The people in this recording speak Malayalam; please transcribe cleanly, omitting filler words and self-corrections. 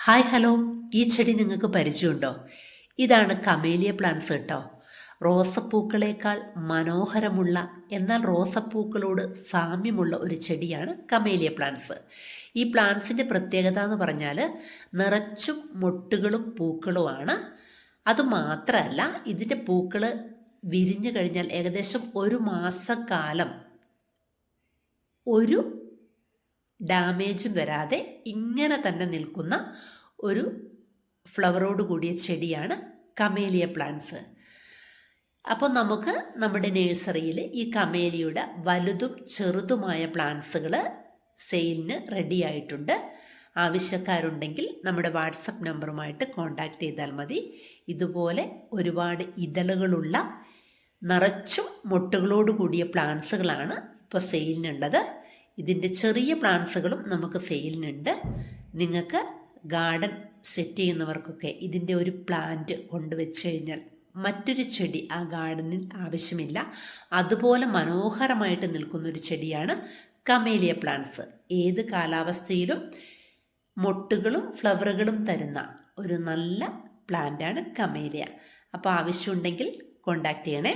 ഹായ് ഹലോ, ഈ ചെടി നിങ്ങൾക്ക് പരിചയമുണ്ടോ? ഇതാണ് കമേലിയ പ്ലാന്റ്സ് കേട്ടോ. റോസപ്പൂക്കളേക്കാൾ മനോഹരമുള്ള എന്നാൽ റോസപ്പൂക്കളോട് സാമ്യമുള്ള ഒരു ചെടിയാണ് കമേലിയ പ്ലാന്റ്സ്. ഈ പ്ലാന്റ്സിൻ്റെ പ്രത്യേകത എന്ന് പറഞ്ഞാൽ നിറച്ചും മൊട്ടുകളും പൂക്കളുമാണ്. അതുമാത്രമല്ല, ഇതിൻ്റെ പൂക്കൾ വിരിഞ്ഞു കഴിഞ്ഞാൽ ഏകദേശം ഒരു മാസക്കാലം ഒരു ഡാമേജും വരാതെ ഇങ്ങനെ തന്നെ നിൽക്കുന്ന ഒരു ഫ്ലവറോട് കൂടിയ ചെടിയാണ് കമേലിയ പ്ലാന്റ്സ്. അപ്പോൾ നമുക്ക് നമ്മുടെ നഴ്സറിയിൽ ഈ കമേലിയുടെ വലുതും ചെറുതുമായ പ്ലാന്റ്സുകൾ സെയിലിന് റെഡി ആയിട്ടുണ്ട്. ആവശ്യക്കാരുണ്ടെങ്കിൽ നമ്മുടെ വാട്സപ്പ് നമ്പറുമായിട്ട് കോൺടാക്റ്റ് ചെയ്താൽ മതി. ഇതുപോലെ ഒരുപാട് ഇതളുകളുള്ള നിറച്ചും മൊട്ടുകളോട് കൂടിയ പ്ലാന്റ്സുകളാണ് ഇപ്പോൾ സെയിലിനുള്ളത്. ഇതിൻ്റെ ചെറിയ പ്ലാന്റ്സുകളും നമുക്ക് സെയിലിനുണ്ട്. നിങ്ങൾക്ക് ഗാർഡൻ സെറ്റ് ചെയ്യുന്നവർക്കൊക്കെ ഇതിൻ്റെ ഒരു പ്ലാന്റ് കൊണ്ടുവച്ച് കഴിഞ്ഞാൽ മറ്റൊരു ചെടി ആ ഗാർഡനിൽ ആവശ്യമില്ല. അതുപോലെ മനോഹരമായിട്ട് നിൽക്കുന്നൊരു ചെടിയാണ് കമേലിയ പ്ലാന്റ്സ്. ഏത് കാലാവസ്ഥയിലും മൊട്ടുകളും ഫ്ലവറുകളും തരുന്ന ഒരു നല്ല പ്ലാന്റാണ് കമേലിയ. അപ്പോൾ ആവശ്യമുണ്ടെങ്കിൽ കോൺടാക്റ്റ് ചെയ്യണേ.